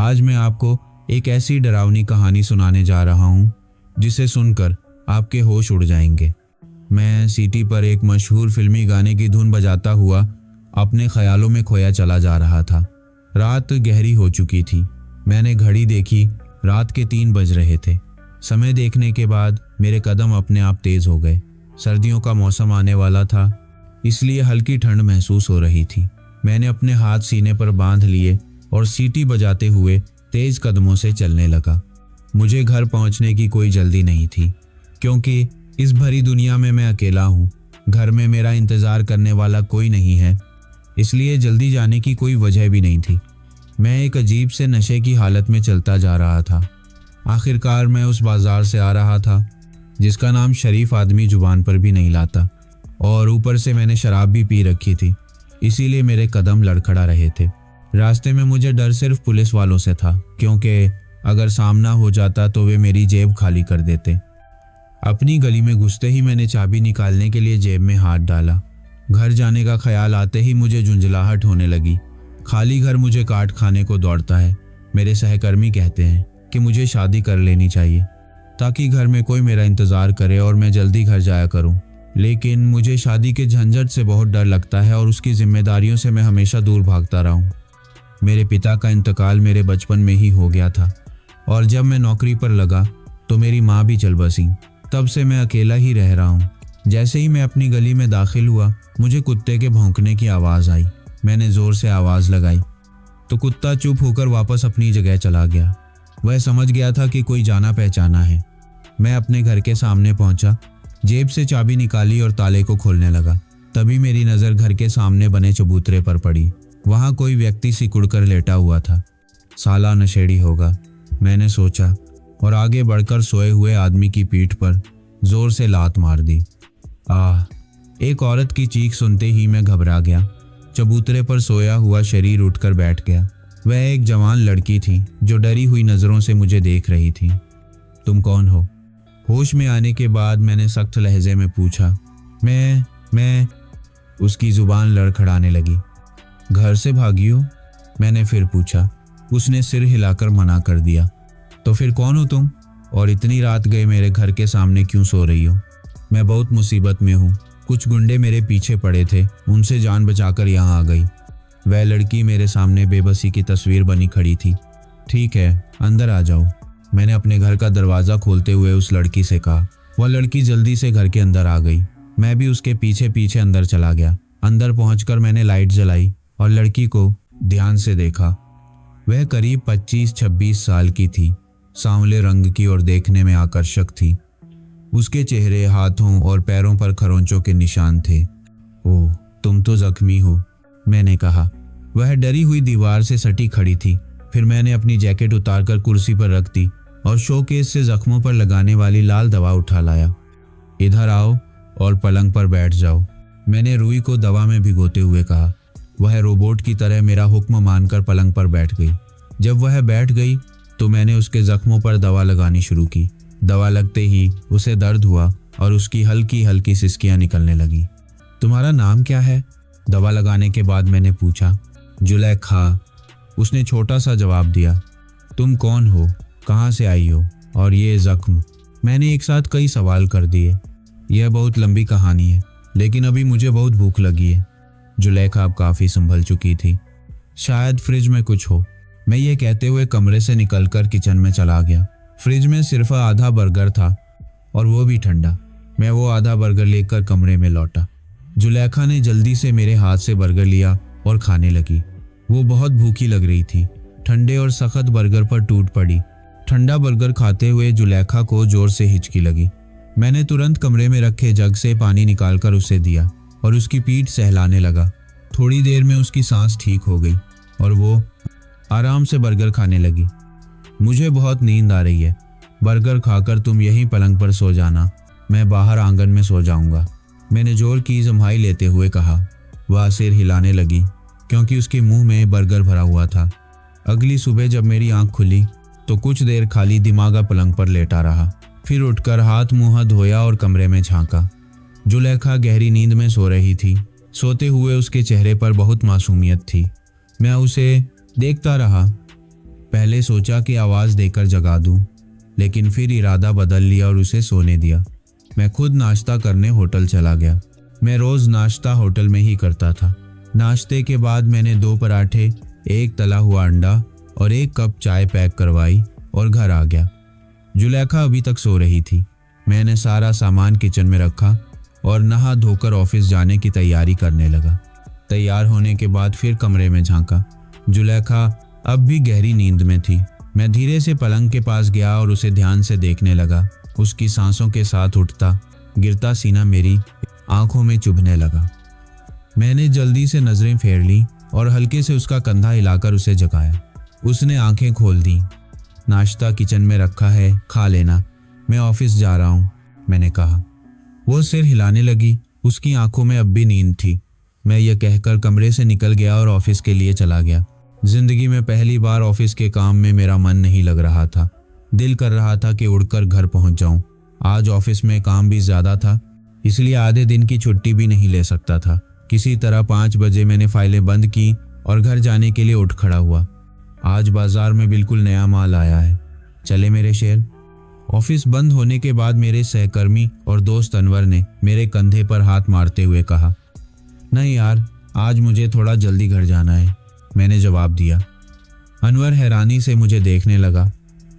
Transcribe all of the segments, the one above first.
आज मैं आपको एक ऐसी डरावनी कहानी सुनाने जा रहा हूँ जिसे सुनकर आपके होश उड़ जाएंगे। मैं सीटी पर एक मशहूर फिल्मी गाने की धुन बजाता हुआ अपने ख्यालों में खोया चला जा रहा था। रात गहरी हो चुकी थी। मैंने घड़ी देखी, रात के 3 बज रहे थे। समय देखने के बाद मेरे कदम अपने आप तेज हो गए। सर्दियों का मौसम आने वाला था, इसलिए हल्की ठंड महसूस हो रही थी। मैंने अपने हाथ सीने पर बांध लिए और सीटी बजाते हुए तेज कदमों से चलने लगा। मुझे घर पहुंचने की कोई जल्दी नहीं थी, क्योंकि इस भरी दुनिया में मैं अकेला हूँ। घर में मेरा इंतज़ार करने वाला कोई नहीं है, इसलिए जल्दी जाने की कोई वजह भी नहीं थी। मैं एक अजीब से नशे की हालत में चलता जा रहा था। आखिरकार मैं उस बाज़ार से आ रहा था जिसका नाम शरीफ आदमी जुबान पर भी नहीं लाता, और ऊपर से मैंने शराब भी पी रखी थी, इसीलिए मेरे कदम लड़खड़ा रहे थे। रास्ते में मुझे डर सिर्फ पुलिस वालों से था, क्योंकि अगर सामना हो जाता तो वे मेरी जेब खाली कर देते। अपनी गली में घुसते ही मैंने चाबी निकालने के लिए जेब में हाथ डाला। घर जाने का ख्याल आते ही मुझे झुंझलाहट होने लगी। खाली घर मुझे काट खाने को दौड़ता है। मेरे सहकर्मी कहते हैं कि मुझे शादी कर लेनी चाहिए ताकि घर में कोई मेरा इंतज़ार करे और मैं जल्दी घर जाया करूं। लेकिन मुझे शादी के झंझट से बहुत डर लगता है और उसकी जिम्मेदारियों से मैं हमेशा दूर भागता रहा हूं। मेरे पिता का इंतकाल मेरे बचपन में ही हो गया था, और जब मैं नौकरी पर लगा तो मेरी माँ भी चल बसी। तब से मैं अकेला ही रह रहा हूँ। जैसे ही मैं अपनी गली में दाखिल हुआ, मुझे कुत्ते के भौंकने की आवाज़ आई। मैंने ज़ोर से आवाज़ लगाई तो कुत्ता चुप होकर वापस अपनी जगह चला गया। वह समझ गया था कि कोई जाना पहचाना है। मैं अपने घर के सामने पहुंचा, जेब से चाबी निकाली और ताले को खोलने लगा। तभी मेरी नज़र घर के सामने बने चबूतरे पर पड़ी। वहाँ कोई व्यक्ति सिकुड़कर लेटा हुआ था। साला नशेड़ी होगा, मैंने सोचा, और आगे बढ़कर सोए हुए आदमी की पीठ पर जोर से लात मार दी। आह! एक औरत की चीख सुनते ही मैं घबरा गया। चबूतरे पर सोया हुआ शरीर उठकर बैठ गया। वह एक जवान लड़की थी जो डरी हुई नज़रों से मुझे देख रही थी। तुम कौन हो? होश में आने के बाद मैंने सख्त लहजे में पूछा। मैं उसकी जुबान लड़खड़ाने लगी। घर से भागी हो? मैंने फिर पूछा। उसने सिर हिलाकर मना कर दिया। तो फिर कौन हो तुम, और इतनी रात गए मेरे घर के सामने क्यों सो रही हो? मैं बहुत मुसीबत में हूँ। कुछ गुंडे मेरे पीछे पड़े थे, उनसे जान बचाकर यहाँ आ गई। वह लड़की मेरे सामने बेबसी की तस्वीर बनी खड़ी थी। ठीक है, अंदर आ जाओ, मैंने अपने घर का दरवाज़ा खोलते हुए उस लड़की से कहा। वह लड़की जल्दी से घर के अंदर आ गई। मैं भी उसके पीछे पीछे अंदर चला गया। अंदर पहुंचकर मैंने लाइट जलाई और लड़की को ध्यान से देखा। वह करीब 25-26 साल की थी, सांवले रंग की और देखने में आकर्षक थी। उसके चेहरे, हाथों और पैरों पर खरोंचों के निशान थे। ओह, तुम तो जख्मी हो, मैंने कहा। वह डरी हुई दीवार से सटी खड़ी थी। फिर मैंने अपनी जैकेट उतारकर कुर्सी पर रख दी और शोकेस से जख्मों पर लगाने वाली लाल दवा उठा लाया। इधर आओ और पलंग पर बैठ जाओ, मैंने रूही को दवा में भिगोते हुए कहा। वह रोबोट की तरह मेरा हुक्म मानकर पलंग पर बैठ गई। जब वह बैठ गई तो मैंने उसके जख्मों पर दवा लगानी शुरू की। दवा लगते ही उसे दर्द हुआ और उसकी हल्की हल्की सिसकियां निकलने लगी। तुम्हारा नाम क्या है? दवा लगाने के बाद मैंने पूछा। जुलेखा, उसने छोटा सा जवाब दिया। तुम कौन हो, कहाँ से आई हो, और ये जख्म? मैंने एक साथ कई सवाल कर दिए। यह बहुत लंबी कहानी है, लेकिन अभी मुझे बहुत भूख लगी है। जुलेखा अब काफ़ी संभल चुकी थी। शायद फ्रिज में कुछ हो, मैं ये कहते हुए कमरे से निकलकर किचन में चला गया। फ्रिज में सिर्फ आधा बर्गर था, और वो भी ठंडा। मैं वो आधा बर्गर लेकर कमरे में लौटा। जुलेखा ने जल्दी से मेरे हाथ से बर्गर लिया और खाने लगी। वो बहुत भूखी लग रही थी। ठंडे और सख्त बर्गर पर टूट पड़ी। ठंडा बर्गर खाते हुए जुलेखा को जोर से हिचकी लगी। मैंने तुरंत कमरे में रखे जग से पानी निकालकर उसे दिया और उसकी पीठ सहलाने लगा। थोड़ी देर में उसकी सांस ठीक हो गई और वो आराम से बर्गर खाने लगी। मुझे बहुत नींद आ रही है, बर्गर खाकर तुम यहीं पलंग पर सो जाना, मैं बाहर आंगन में सो जाऊंगा, मैंने जोर की जम्हाई लेते हुए कहा। वह सिर हिलाने लगी क्योंकि उसके मुंह में बर्गर भरा हुआ था। अगली सुबह जब मेरी आंख खुली तो कुछ देर खाली दिमागा पलंग पर लेटा रहा। फिर उठकर हाथ मुंह धोया और कमरे में झांका। जुलेखा गहरी नींद में सो रही थी। सोते हुए उसके चेहरे पर बहुत मासूमियत थी। मैं उसे देखता रहा। पहले सोचा कि आवाज़ देकर जगा दूं, लेकिन फिर इरादा बदल लिया और उसे सोने दिया। मैं खुद नाश्ता करने होटल चला गया। मैं रोज़ नाश्ता होटल में ही करता था। नाश्ते के बाद मैंने 2 पराठे, 1 तला हुआ अंडा और 1 कप चाय पैक करवाई और घर आ गया। जुलेखा अभी तक सो रही थी। मैंने सारा सामान किचन में रखा और नहा धोकर ऑफिस जाने की तैयारी करने लगा। तैयार होने के बाद फिर कमरे में झांका। जुलेखा अब भी गहरी नींद में थी। मैं धीरे से पलंग के पास गया और उसे ध्यान से देखने लगा। उसकी सांसों के साथ उठता गिरता सीना मेरी आंखों में चुभने लगा। मैंने जल्दी से नजरें फेर ली और हल्के से उसका कंधा हिलाकर उसे जगाया। उसने आंखें खोल दी। नाश्ता किचन में रखा है, खा लेना, मैं ऑफिस जा रहा हूँ, मैंने कहा। वो सिर हिलाने लगी। उसकी आंखों में अब भी नींद थी। मैं यह कहकर कमरे से निकल गया और ऑफिस के लिए चला गया। जिंदगी में पहली बार ऑफिस के काम में मेरा मन नहीं लग रहा था। दिल कर रहा था कि उड़कर घर पहुंच जाऊं। आज ऑफिस में काम भी ज़्यादा था, इसलिए आधे दिन की छुट्टी भी नहीं ले सकता था। किसी तरह 5 बजे मैंने फाइलें बंद की और घर जाने के लिए उठ खड़ा हुआ। आज बाजार में बिल्कुल नया माल आया है, चले मेरे शेर। ऑफिस बंद होने के बाद मेरे सहकर्मी और दोस्त अनवर ने मेरे कंधे पर हाथ मारते हुए कहा, नहीं यार, आज मुझे थोड़ा जल्दी घर जाना है, मैंने जवाब दिया। अनवर हैरानी से मुझे देखने लगा।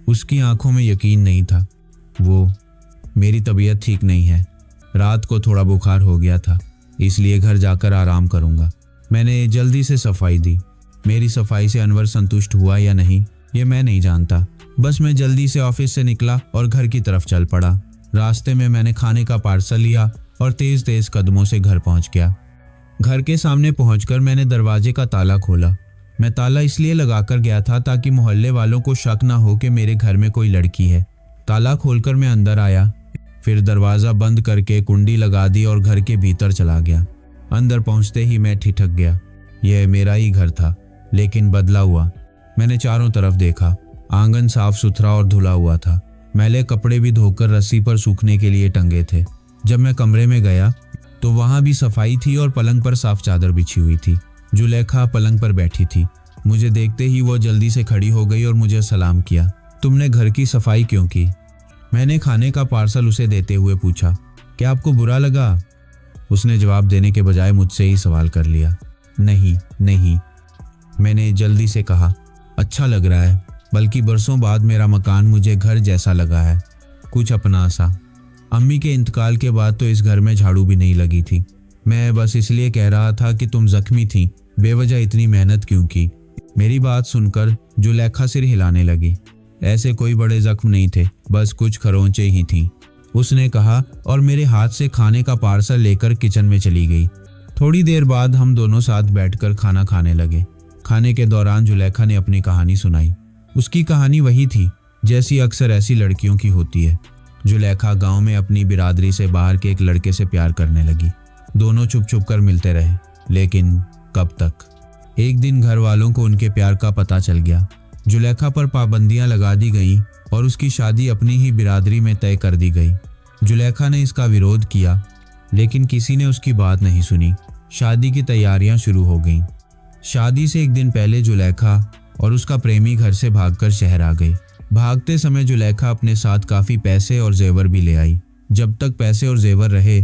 उसकी आंखों में यकीन नहीं था। वो, मेरी तबीयत ठीक नहीं है, रात को थोड़ा बुखार हो गया था, इसलिए घर जाकर आराम करूंगा। मैंने जल्दी से सफाई दी। मेरी सफाई से अनवर संतुष्ट हुआ या नहीं ये मैं नहीं जानता। बस मैं जल्दी से ऑफिस से निकला और घर की तरफ चल पड़ा। रास्ते में मैंने खाने का पार्सल लिया और तेज तेज कदमों से घर पहुंच गया। घर के सामने पहुंचकर मैंने दरवाजे का ताला खोला। मैं ताला इसलिए लगाकर गया था ताकि मोहल्ले वालों को शक ना हो कि मेरे घर में कोई लड़की है। ताला खोलकर मैं अंदर आया, फिर दरवाज़ा बंद करके कुंडी लगा दी और घर के भीतर चला गया। अंदर पहुंचते ही मैं ठिठक गया। यह मेरा ही घर था, लेकिन बदला हुआ। मैंने चारों तरफ देखा। आंगन साफ सुथरा और धुला हुआ था। मैले कपड़े भी धोकर रस्सी पर सूखने के लिए टंगे थे। जब मैं कमरे में गया तो वहां भी सफाई थी और पलंग पर साफ चादर बिछी हुई थी। जुलेखा पलंग पर बैठी थी। मुझे देखते ही वो जल्दी से खड़ी हो गई और मुझे सलाम किया। तुमने घर की सफाई क्यों की? मैंने खाने का पार्सल उसे देते हुए पूछा। क्या आपको बुरा लगा? उसने जवाब देने के बजाय मुझसे ही सवाल कर लिया। नहीं नहीं, मैंने जल्दी से कहा। अच्छा लग रहा है, बल्कि बरसों बाद मेरा मकान मुझे घर जैसा लगा है, कुछ अपना सा। अम्मी के इंतकाल के बाद तो इस घर में झाड़ू भी नहीं लगी थी। मैं बस इसलिए कह रहा था कि तुम जख्मी थी, बेवजह इतनी मेहनत क्यों की? मेरी बात सुनकर जुलेखा सिर हिलाने लगी। ऐसे कोई बड़े जख्म नहीं थे, बस कुछ खरोंचे ही थीं, उसने कहा और मेरे हाथ से खाने का पार्सल लेकर किचन में चली गई। थोड़ी देर बाद हम दोनों साथ बैठकर खाना खाने लगे। खाने के दौरान जुलेखा ने अपनी कहानी सुनाई। उसकी कहानी वही थी जैसी अक्सर ऐसी लड़कियों की होती है। जुलेखा गांव में अपनी बिरादरी से बाहर के एक लड़के से प्यार करने लगी। दोनों छुप छुप कर मिलते रहे, लेकिन कब तक? एक दिन घर वालों को उनके प्यार का पता चल गया। जुलेखा पर पाबंदियां लगा दी गईं और उसकी शादी अपनी ही बिरादरी में तय कर दी गई। जुलेखा ने इसका विरोध किया, लेकिन किसी ने उसकी बात नहीं सुनी। शादी की तैयारियां शुरू हो गईं। शादी से एक दिन पहले जुलेखा और उसका प्रेमी घर से भागकर शहर आ गई। भागते समय जुलेखा अपने साथ काफ़ी पैसे और जेवर भी ले आई। जब तक पैसे और जेवर रहे,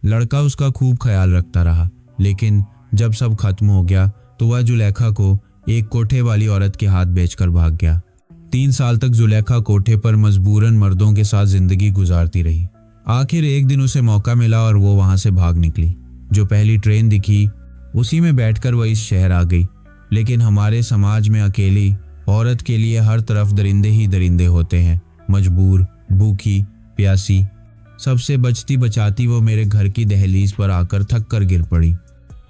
लड़का उसका खूब ख्याल रखता रहा, लेकिन जब सब खत्म हो गया तो वह जुलेखा को एक कोठे वाली औरत के हाथ बेचकर भाग गया। 3 साल तक जुलेखा कोठे पर मजबूरन मर्दों के साथ जिंदगी गुजारती रही। आखिर एक दिन उसे मौका मिला और वो वहां से भाग निकली। जो पहली ट्रेन दिखी उसी में बैठकर वह इस शहर आ गई। लेकिन हमारे समाज में अकेली औरत के लिए हर तरफ दरिंदे ही दरिंदे होते हैं। मजबूर, भूखी, प्यासी, सबसे बचती बचाती वो मेरे घर की दहलीज पर आकर थक कर गिर पड़ी।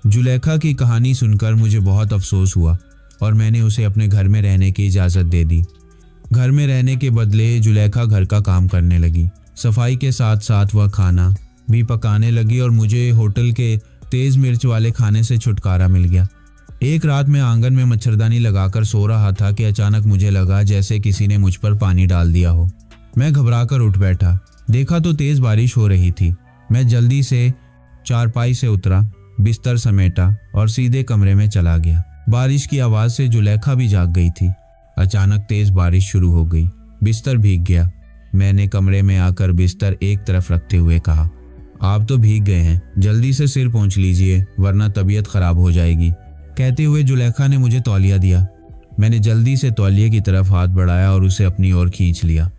जुलेखा की कहानी सुनकर मुझे बहुत अफसोस हुआ और मैंने उसे अपने घर में रहने की इजाज़त दे दी। घर में रहने के बदले जुलेखा घर का काम करने लगी। सफाई के साथ साथ वह खाना भी पकाने लगी और मुझे होटल के तेज़ मिर्च वाले खाने से छुटकारा मिल गया। एक रात मैं आंगन में मच्छरदानी लगाकर सो रहा था कि अचानक मुझे लगा जैसे किसी ने मुझ पर पानी डाल दिया हो। मैं घबराकर उठ बैठा। देखा तो तेज़ बारिश हो रही थी। मैं जल्दी से चारपाई से उतरा, बिस्तर समेटा और सीधे कमरे में चला गया। बारिश की आवाज़ से जुलेखा भी जाग गई थी। अचानक तेज बारिश शुरू हो गई। बिस्तर भीग गया। मैंने कमरे में आकर बिस्तर एक तरफ रखते हुए कहा, आप तो भीग गए हैं, जल्दी से सिर पोंछ लीजिए वरना तबीयत खराब हो जाएगी। कहते हुए जुलेखा ने मुझे तौलिया दिया। मैंने जल्दी से तौलिए की तरफ हाथ बढ़ाया और उसे अपनी ओर खींच लिया।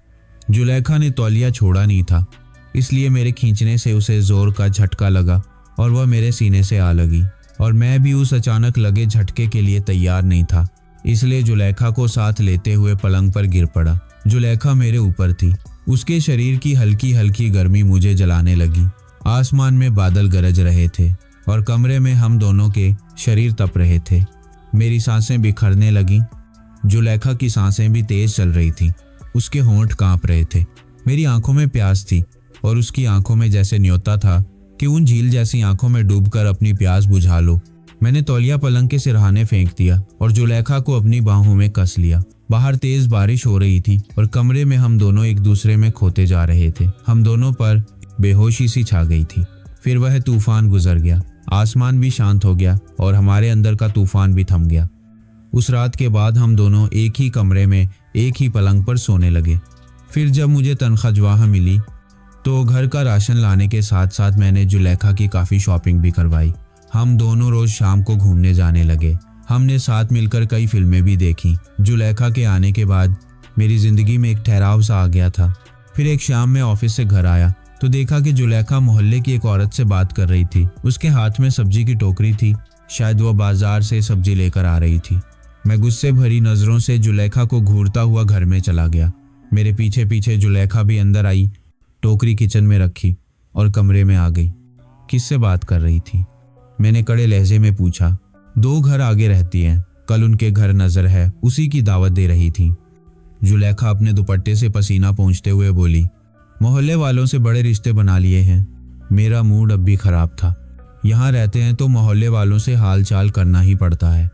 जुलेखा ने तौलिया छोड़ा नहीं था, इसलिए मेरे खींचने से उसे जोर का झटका लगा और वह मेरे सीने से आ लगी, और मैं भी उस अचानक लगे झटके के लिए तैयार नहीं था, इसलिए जुलेखा को साथ लेते हुए पलंग पर गिर पड़ा। जुलेखा मेरे ऊपर थी। उसके शरीर की हल्की हल्की गर्मी मुझे जलाने लगी। आसमान में बादल गरज रहे थे और कमरे में हम दोनों के शरीर तप रहे थे। मेरी सांसें बिखरने लगीं। जुलेखा की सांसें भी तेज चल रही थीं। उसके होंठ कांप रहे थे। मेरी आंखों में प्यास थी और उसकी आंखों में जैसे न्योता था कि उन झील जैसी आंखों में डूबकर अपनी प्यास बुझा लो। मैंने तौलिया पलंग के सिरहाने फेंक दिया और जुलेखा को अपनी बाहों में कस लिया। बाहर तेज बारिश हो रही थी और कमरे में हम दोनों एक दूसरे में खोते जा रहे थे। हम दोनों पर बेहोशी सी छा गई थी। फिर वह तूफान गुजर गया। आसमान भी शांत हो गया और हमारे अंदर का तूफान भी थम गया। उस रात के बाद हम दोनों एक ही कमरे में एक ही पलंग पर सोने लगे। फिर जब मुझे तनख्वाह मिली तो घर का राशन लाने के साथ साथ मैंने जुलेखा की काफ़ी शॉपिंग भी करवाई। हम दोनों रोज़ शाम को घूमने जाने लगे। हमने साथ मिलकर कई फिल्में भी देखी। जुलेखा के आने के बाद मेरी ज़िंदगी में एक ठहराव सा आ गया था। फिर एक शाम में ऑफिस से घर आया तो देखा कि जुलेखा मोहल्ले की एक औरत से बात कर रही थी। उसके हाथ में सब्जी की टोकरी थी। शायद वह बाजार से सब्जी लेकर आ रही थी। मैं गुस्से भरी नज़रों से जुलेखा को घूरता हुआ घर में चला गया। मेरे पीछे पीछे जुलेखा भी अंदर आई, टोकरी किचन में रखी और कमरे में आ गई। किससे बात कर रही थी? मैंने कड़े लहजे में पूछा। 2 घर आगे रहती हैं, कल उनके घर नज़र है, उसी की दावत दे रही थी। जुलेखा अपने दुपट्टे से पसीना पोंछते हुए बोली, मोहल्ले वालों से बड़े रिश्ते बना लिए हैं। मेरा मूड अब भी खराब था। यहाँ रहते हैं तो मोहल्ले वालों से हाल चाल करना ही पड़ता है।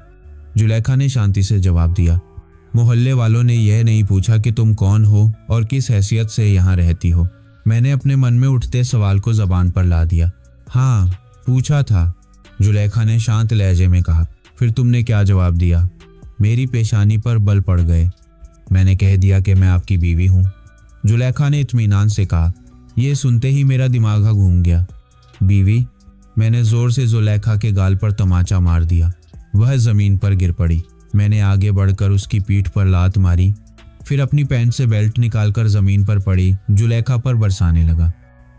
जुलेखा ने शांति से जवाब दिया, मोहल्ले वालों ने यह नहीं पूछा कि तुम कौन हो और किस हैसियत से यहाँ रहती हो। मैंने अपने मन में उठते सवाल को जबान पर ला दिया। हाँ, पूछा था, जुलेखा ने शांत लहजे में कहा। फिर तुमने क्या जवाब दिया? मेरी पेशानी पर बल पड़ गए। मैंने कह दिया कि मैं आपकी बीवी हूँ। जुलेखा ने इत्मीनान से कहा। यह सुनते ही मेरा दिमाग घूम गया। बीवी? मैंने जोर से जुलेखा के गाल पर तमाचा मार दिया। वह जमीन पर गिर पड़ी। मैंने आगे बढ़कर उसकी पीठ पर लात मारी, फिर अपनी पैंट से बेल्ट निकालकर जमीन पर पड़ी जुलेखा पर बरसाने लगा।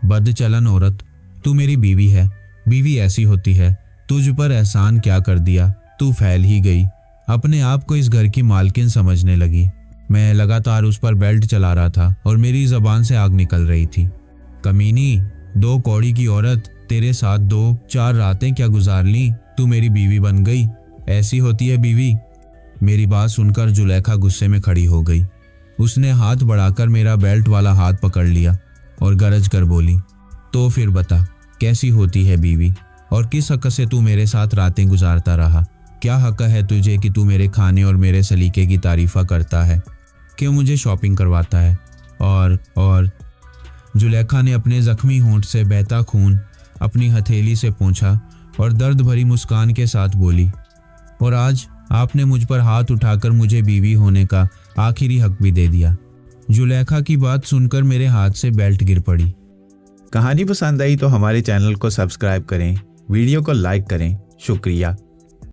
बदचलन औरत, तू मेरी बीवी है। बीवी ऐसी होती है। तुझ पर एहसान क्या कर दिया, तू फैल ही गई। अपने आप को इस घर की मालकिन समझने लगी। मैं लगातार उस पर बेल्ट चला रहा था और मेरी जबान से आग निकल रही थी। कमीनी, 2 कौड़ी की औरत, तेरे साथ 2-4 रातें क्या गुजार ली, तू मेरी बीवी बन गई। ऐसी होती है बीवी। मेरी बात सुनकर जुलेखा गुस्से में खड़ी हो गई। उसने हाथ बढ़ाकर मेरा बेल्ट वाला हाथ पकड़ लिया और गरज कर बोली, तो फिर बता, कैसी होती है बीवी और किस हक से तू मेरे साथ रातें गुजारता रहा? क्या हक है तुझे कि तू मेरे खाने और मेरे सलीके की तारीफ़ा करता है, क्यों मुझे शॉपिंग करवाता है? और जुलेखा ने अपने जख्मी होंठ से बहता खून अपनी हथेली से पोंछा और दर्द भरी मुस्कान के साथ बोली, और आज आपने मुझ पर हाथ उठाकर मुझे बीवी होने का आखिरी हक भी दे दिया। जुलेखा की बात सुनकर मेरे हाथ से बेल्ट गिर पड़ी। कहानी पसंद आई तो हमारे चैनल को सब्सक्राइब करें, वीडियो को लाइक करें। शुक्रिया।